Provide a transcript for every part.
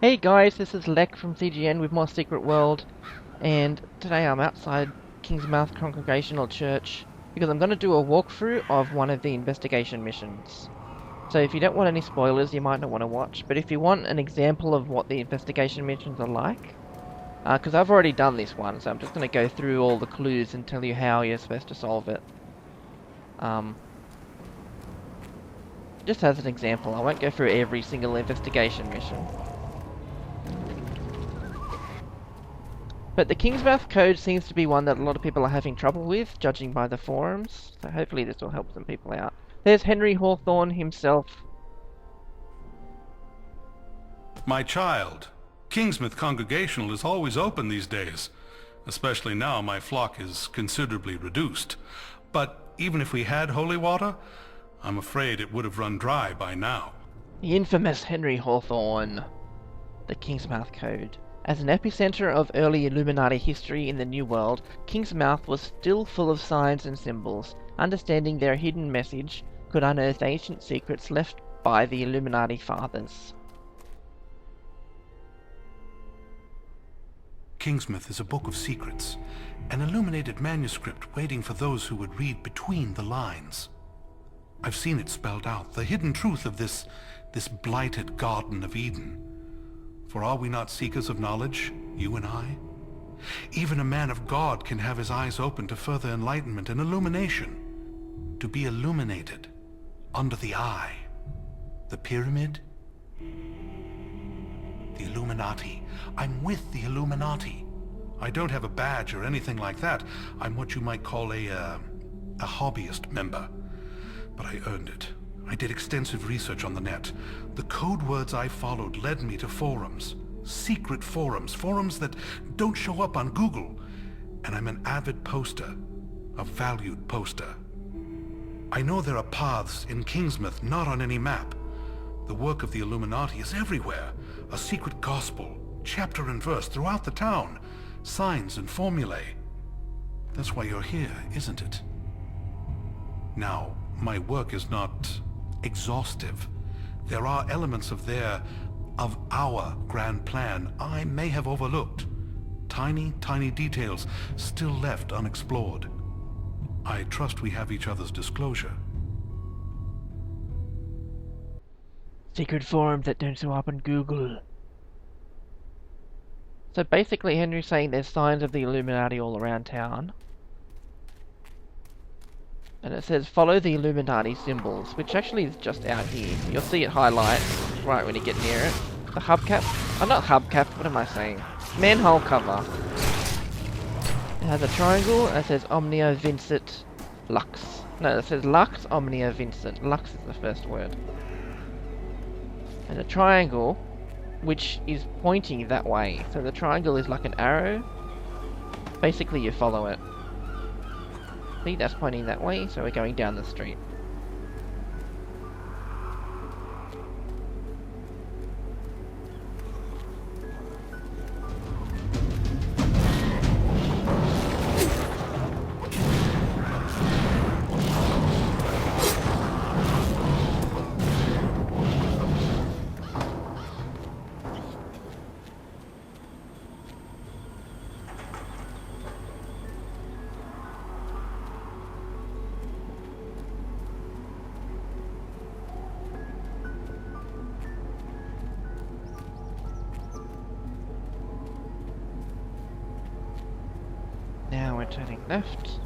Hey guys, this is Leck from CGN with more Secret World, and today I'm outside Kingsmouth Congregational Church because I'm going to do a walkthrough of one of the investigation missions. So if you don't want any spoilers, you might not want to watch, but if you want an example of what the investigation missions are like, because I've already done this one, so I'm just going to go through all the clues and tell you how you're supposed to solve it. Just as an example, I won't go through every single investigation mission. But the Kingsmouth Code seems to be one that a lot of people are having trouble with, judging by the forums, so hopefully this will help some people out. There's Henry Hawthorne himself. My child, Kingsmouth Congregational is always open these days. Especially now my flock is considerably reduced. But even if we had holy water, I'm afraid it would have run dry by now. The infamous Henry Hawthorne. The Kingsmouth Code. As an epicenter of early Illuminati history in the New World, Kingsmouth was still full of signs and symbols. Understanding their hidden message could unearth ancient secrets left by the Illuminati fathers. Kingsmouth is a book of secrets, an illuminated manuscript waiting for those who would read between the lines. I've seen it spelled out, the hidden truth of this blighted Garden of Eden. For are we not seekers of knowledge, you and I? Even a man of God can have his eyes open to further enlightenment and illumination. To be illuminated under the eye. The pyramid? The Illuminati. I'm with the Illuminati. I don't have a badge or anything like that. I'm what you might call a hobbyist member. But I earned it. I did extensive research on the net. The code words I followed led me to forums. Secret forums. Forums that don't show up on Google. And I'm an avid poster. A valued poster. I know there are paths in Kingsmouth not on any map. The work of the Illuminati is everywhere. A secret gospel, chapter and verse throughout the town. Signs and formulae. That's why you're here, isn't it? Now, my work is not exhaustive. There are elements of our grand plan I may have overlooked. Tiny details still left unexplored. I trust we have each other's disclosure. Secret forums that don't show up on Google. So basically Henry's saying there's signs of the Illuminati all around town. And it says follow the Illuminati symbols, which actually is just out here. You'll see it highlight right when you get near it. The hubcap, not hubcap, what am I saying? Manhole cover. It has a triangle and it says Omnia Vincit Lux. No, it says Lux Omnia Vincit. Lux is the first word. And a triangle which is pointing that way. So the triangle is like an arrow. Basically you follow it. See, that's pointing that way, so we're going down the street. Now we're turning left.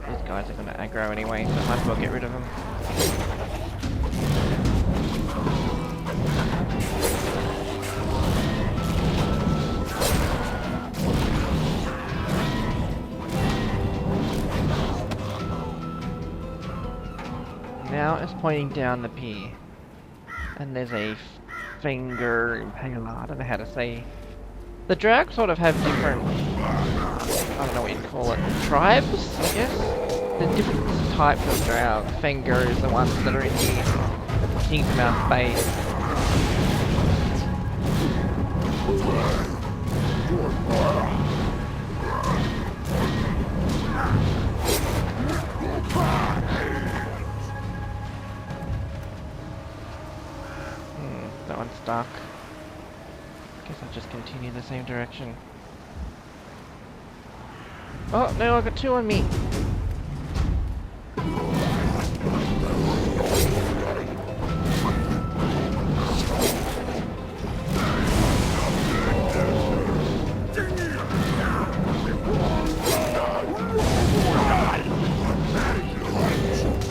These guys are gonna aggro anyway, so I might as well get rid of them. Now it's pointing down the pier. And there's a finger impaler, I don't know how to say. The Drag sort of have different, I don't know what you call it, tribes, I guess? There's different types of Drow. Fengir is the ones that are in the Kingsmouth base. stuck. Guess I'll just continue the same direction. Oh, no, I've got two on me.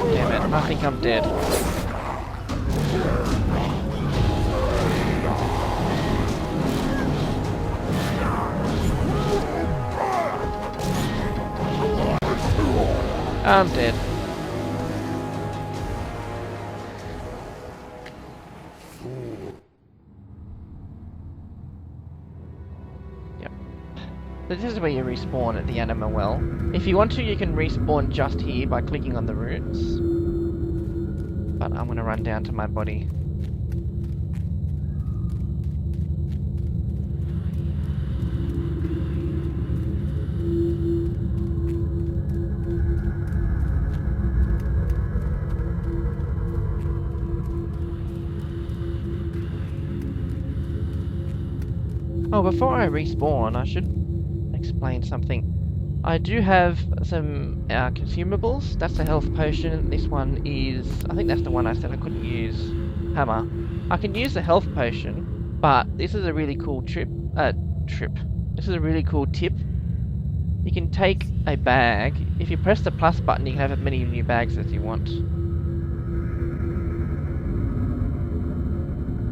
Damn it, I think I'm dead. I'm dead. Yep. This is where you respawn at the Anima Well. If you want to, you can respawn just here by clicking on the roots. But I'm gonna run down to my body. Oh, before I respawn, I should explain something. I do have some consumables. That's a health potion. This one is... I think that's the one I said I couldn't use. Hammer. I can use the health potion, but this is a really cool This is a really cool tip. You can take a bag. If you press the plus button, you can have as many new bags as you want.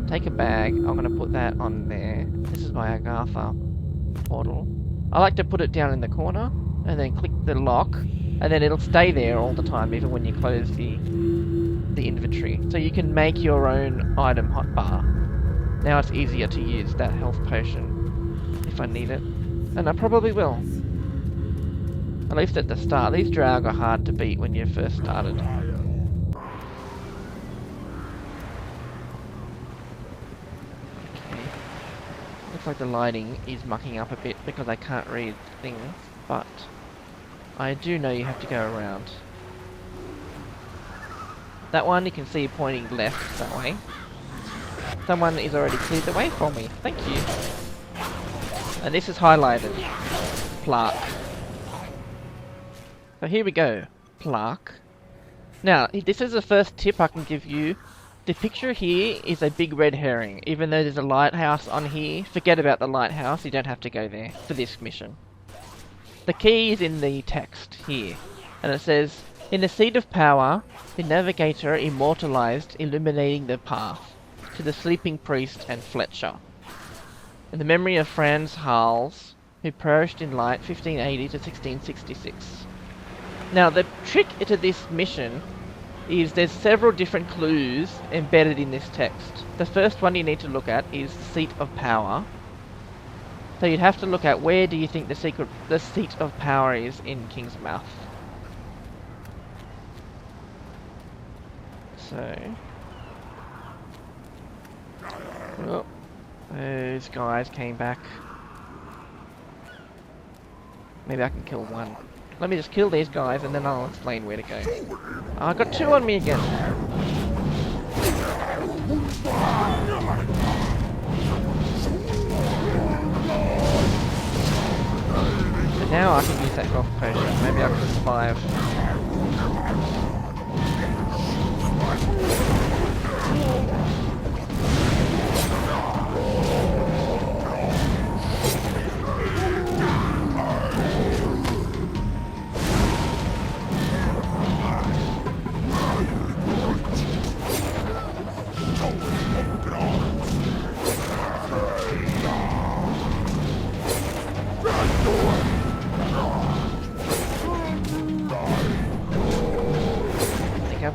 Take a bag, I'm going to put that on there. This is my Agatha portal. I like to put it down in the corner, and then click the lock, and then it'll stay there all the time, even when you close the inventory. So you can make your own item hotbar. Now it's easier to use that health potion, if I need it. And I probably will. At least at the start. These Draug are hard to beat when you first started. Looks like the lighting is mucking up a bit because I can't read things, but I do know you have to go around. That one you can see pointing left that way. Someone is already cleared the way for me. Thank you. And this is highlighted. Plaque. So here we go. Plaque. Now, this is the first tip I can give you. The picture here is a big red herring. Even though there's a lighthouse on here, forget about the lighthouse, you don't have to go there for this mission. The key is in the text here, and it says, "In the Seat of Power, the navigator immortalized illuminating the path to the sleeping priest and Fletcher. In the memory of Franz Hals, who perished in light 1580 to 1666. Now, the trick to this mission is there's several different clues embedded in this text. The first one you need to look at is the Seat of Power. So you'd have to look at where do you think the Seat of Power is in Kingsmouth. So... oh, those guys came back. Maybe I can kill one. Let me just kill these guys and then I'll explain where to go. Oh, I got two on me again. But now I can use that health potion. Maybe I can survive.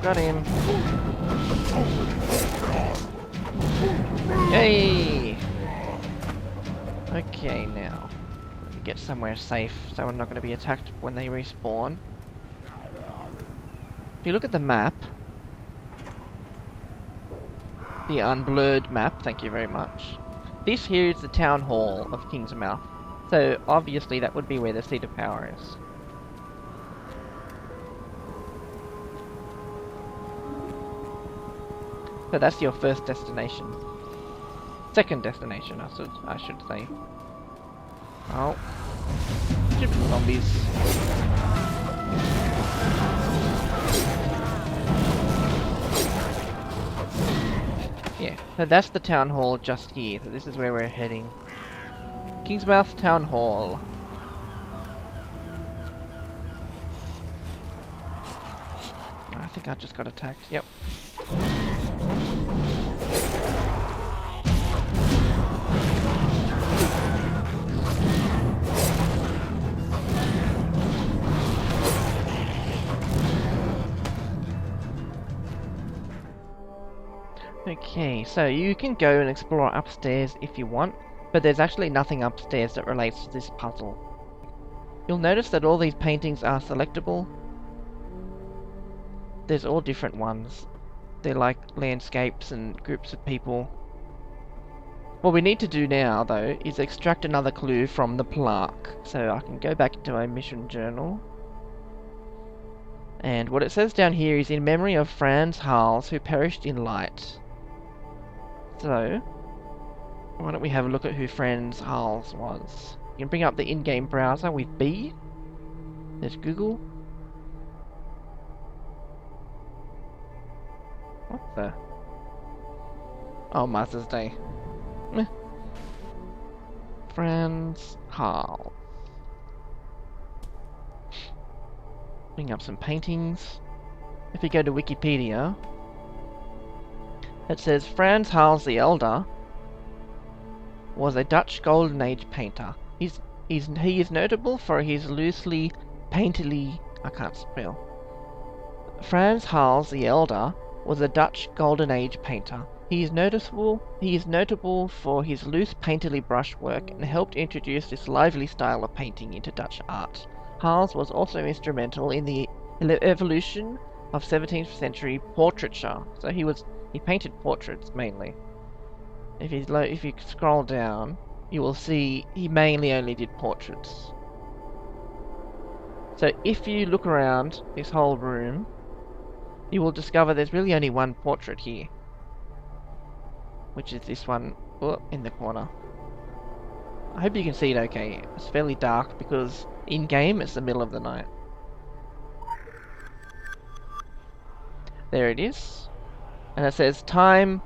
Got him. Yay! Okay, now let me get somewhere safe so I'm not going to be attacked when they respawn. If you look at the map, the unblurred map, thank you very much. This here is the town hall of Kingsmouth, so obviously that would be where the Seat of Power is. So that's your first destination. Second destination, I should say. Oh. Stupid zombies. Yeah, so that's the town hall just here. So this is where we're heading. Kingsmouth Town Hall. I think I just got attacked. Yep. Okay, so you can go and explore upstairs if you want, but there's actually nothing upstairs that relates to this puzzle. You'll notice that all these paintings are selectable. There's all different ones. They're like landscapes and groups of people. What we need to do now, though, is extract another clue from the plaque. So I can go back into my mission journal. And what it says down here is in memory of Franz Hals, who perished in light. So, why don't we have a look at who Franz Hals was. You can bring up the in-game browser with B. There's Google. What the? Oh, Mother's Day. Meh. Franz Hals. Bring up some paintings. If you go to Wikipedia, it says Franz Hals the Elder was a Dutch Golden Age painter. He is notable for his loosely painterly... I can't spell. Franz Hals the Elder was a Dutch Golden Age painter. He is notable for his loose painterly brushwork and helped introduce this lively style of painting into Dutch art. Hals was also instrumental in the evolution of 17th century portraiture. So he painted portraits mainly. If you scroll down, you will see he mainly only did portraits. So if you look around this whole room, you will discover there's really only one portrait here, which is this one in the corner. I hope you can see it okay. It's fairly dark because in-game it's the middle of the night. There it is. And it says, time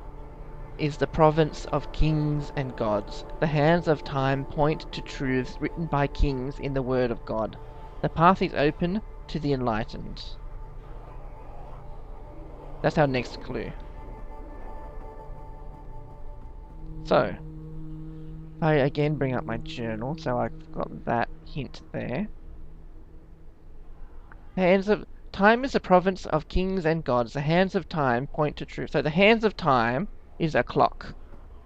is the province of kings and gods. The hands of time point to truths written by kings in the word of God. The path is open to the enlightened. That's our next clue. So, I again bring up my journal, so I've got that hint there. Time is a province of kings and gods. The hands of time point to truth. So the hands of time is a clock.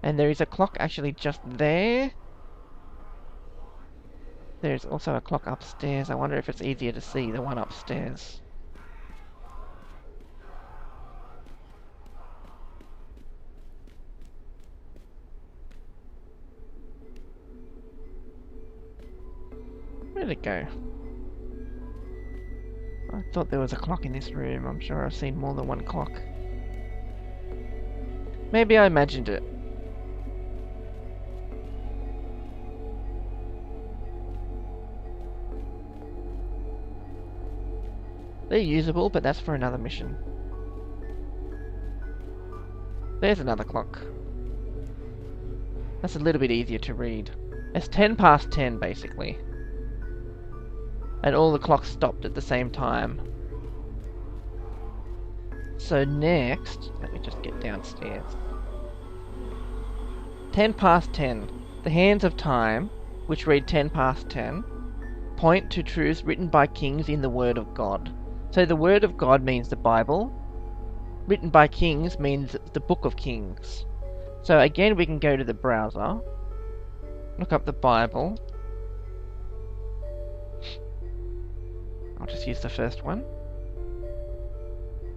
And there is a clock actually just there. There's also a clock upstairs. I wonder if it's easier to see the one upstairs. Where'd it go? I thought there was a clock in this room. I'm sure I've seen more than one clock. Maybe I imagined it. They're usable, but that's for another mission. There's another clock. That's a little bit easier to read. It's 10 past 10, basically. And all the clocks stopped at the same time. So next, let me just get downstairs. 10 past 10. The hands of time, which read 10 past 10, point to truths written by kings in the word of God. So the word of God means the Bible. Written by kings means the book of Kings. So again, we can go to the browser, look up the Bible. I'll just use the first one.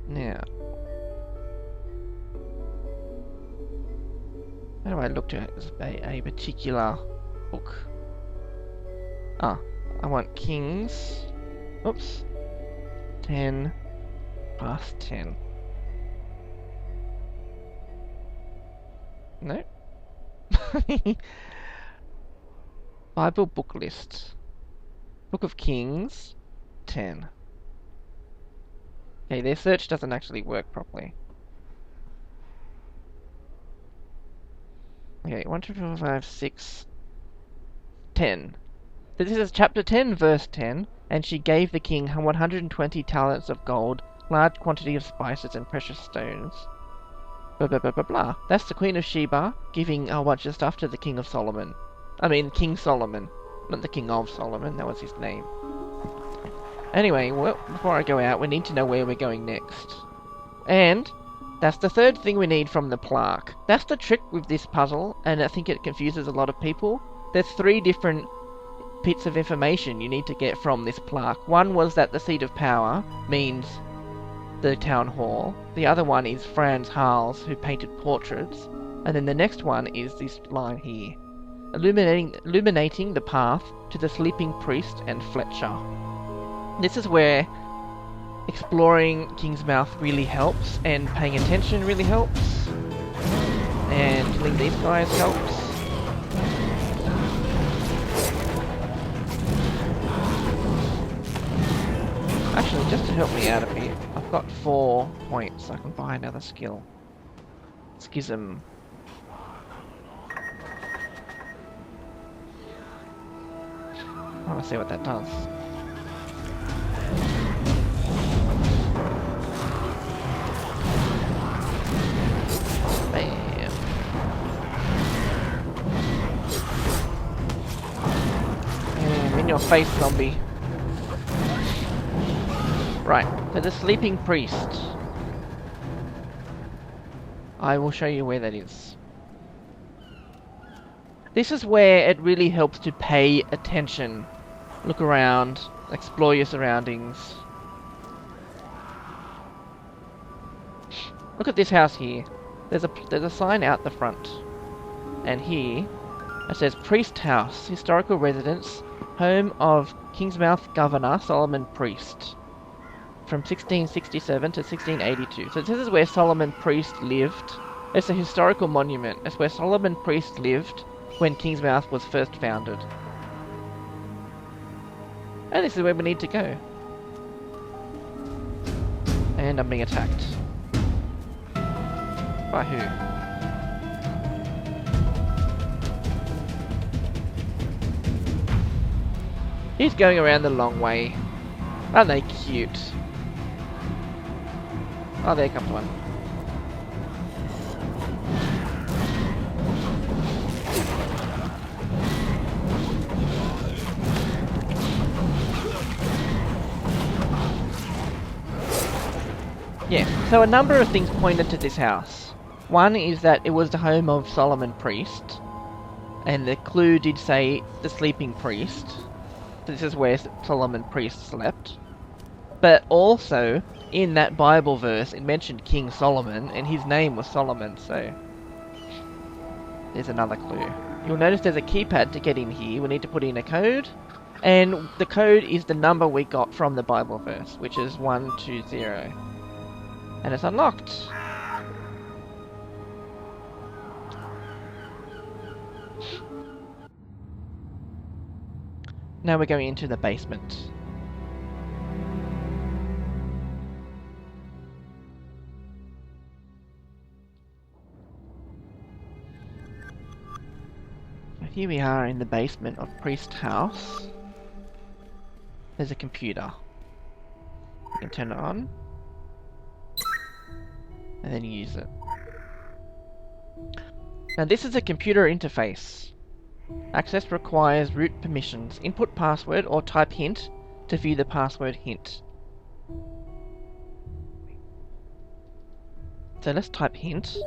Now, how do I look to a particular book? Ah, I want Kings. Oops. 10 past 10. No. Bible book list. Book of Kings, 10. Okay, their search doesn't actually work properly. Okay, 1, 2, 3, 4, 5, 6, 10. This is chapter 10, verse 10. And she gave the king 120 talents of gold, large quantity of spices and precious stones. Blah blah blah blah blah. That's the Queen of Sheba giving a whole bunch of stuff to the King of Solomon. I mean, King Solomon. Not the King of Solomon, that was his name. Anyway, well, before I go out, we need to know where we're going next. And that's the third thing we need from the plaque. That's the trick with this puzzle, and I think it confuses a lot of people. There's 3 different bits of information you need to get from this plaque. One was that the seat of power means the town hall. The other one is Franz Hals, who painted portraits. And then the next one is this line here. Illuminating the path to the sleeping priest and Fletcher. This is where exploring Kingsmouth really helps, and paying attention really helps. And killing these guys helps. Actually, just to help me out a bit, I've got 4 points. I can buy another skill. Schism. I want to see what that does. Bam. Bam, in your face, zombie. Right, so the sleeping priest. I will show you where that is. This is where it really helps to pay attention. Look around, explore your surroundings. Look at this house here. There's a sign out the front. And here it says Priest House, historical residence, home of Kingsmouth Governor Solomon Priest. From 1667 to 1682. So this is where Solomon Priest lived. It's a historical monument. It's where Solomon Priest lived when Kingsmouth was first founded. And this is where we need to go. And I'm being attacked. By who? He's going around the long way. Aren't they cute? Oh, there comes one. Yeah, so a number of things pointed to this house. One is that it was the home of Solomon Priest, and the clue did say the sleeping priest. This is where Solomon Priest slept. But also, in that Bible verse, it mentioned King Solomon, and his name was Solomon, so there's another clue. You'll notice there's a keypad to get in here. We need to put in a code, and the code is the number we got from the Bible verse, which is 120. And it's unlocked. Now we're going into the basement. Here we are in the basement of Priest House. There's a computer. You can turn it on. And then use it. Now this is a computer interface. Access requires root permissions. Input password or type hint to view the password hint. So let's type hint.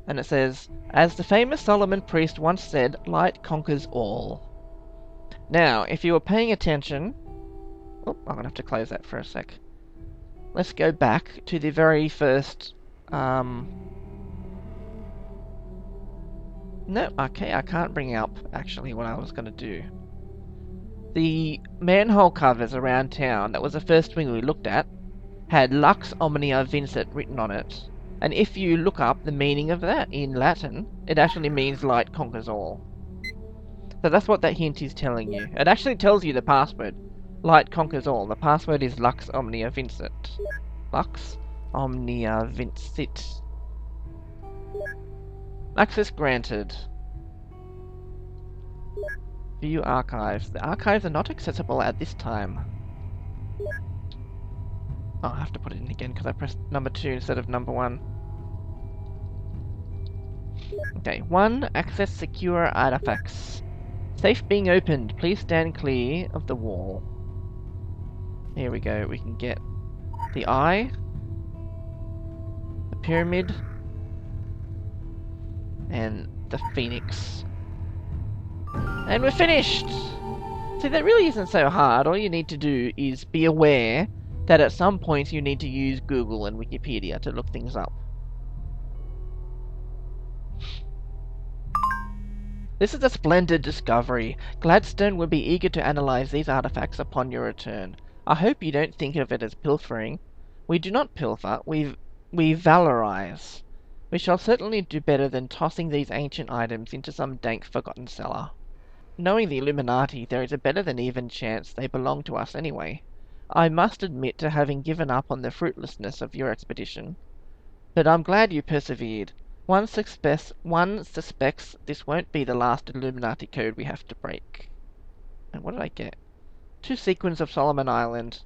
And it says, as the famous Solomon Priest once said, light conquers all. Now, if you were paying attention... Oh, I'm going to have to close that for a sec. Let's go back to the very first... No, okay, I can't bring up actually what I was going to do. The manhole covers around town, that was the first thing we looked at, had Lux Omnia Vincit written on it. And if you look up the meaning of that in Latin, it actually means light conquers all. So that's what that hint is telling you. It actually tells you the password. Light conquers all. The password is Lux Omnia Vincit. Lux Omnia Vincit. Access granted. View archives. The archives are not accessible at this time. Oh, I have to put it in again because I pressed number 2 instead of number 1. Okay, 1. Access secure artifacts. Safe being opened. Please stand clear of the wall. Here we go. We can get the eye, the pyramid, and the phoenix. And we're finished! See, that really isn't so hard. All you need to do is be aware that at some points you need to use Google and Wikipedia to look things up. This is a splendid discovery. Gladstone will be eager to analyze these artifacts upon your return. I hope you don't think of it as pilfering. We do not pilfer, we valorize. We shall certainly do better than tossing these ancient items into some dank forgotten cellar. Knowing the Illuminati, there is a better than even chance they belong to us anyway. I must admit to having given up on the fruitlessness of your expedition. But I'm glad you persevered. One suspects this won't be the last Illuminati code we have to break. And what did I get? 2 sequins of Solomon Island.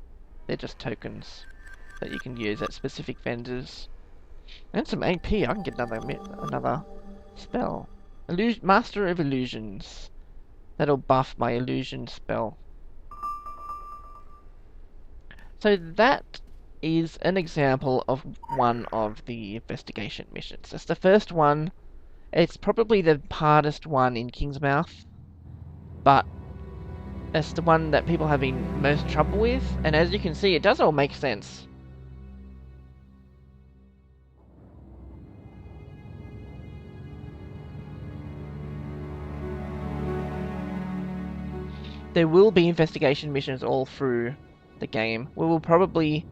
They're just tokens that you can use at specific vendors. And some AP. I can get another spell. Master of Illusions. That'll buff my illusion spell. So that is an example of one of the investigation missions. It's the first one. It's probably the hardest one in Kingsmouth, but it's the one that people have having most trouble with, and as you can see, it does all make sense. There will be investigation missions all through the game. We will probably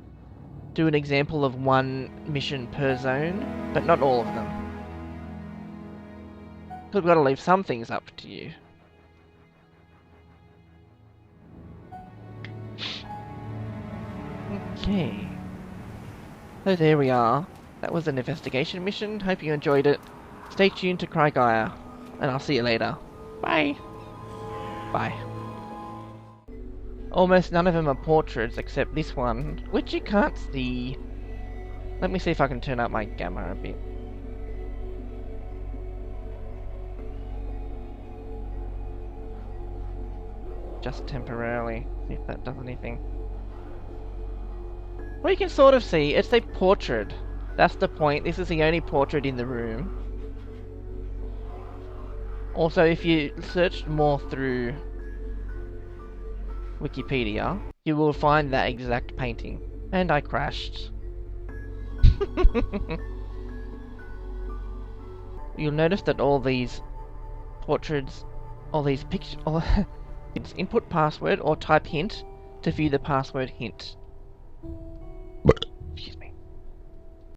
do an example of 1 mission per zone, but not all of them. Because we've got to leave some things up to you. Okay. So there we are. That was an investigation mission. Hope you enjoyed it. Stay tuned to Crygire, and I'll see you later. Bye. Bye. Almost none of them are portraits except this one, which you can't see. Let me see if I can turn up my gamma a bit. Just temporarily, see if that does anything. Well, you can sort of see, it's a portrait. That's the point, this is the only portrait in the room. Also, if you searched more through Wikipedia, you will find that exact painting. And I crashed. You'll notice that all these portraits, all these pictures, it's input password or type hint to view the password hint. Excuse me.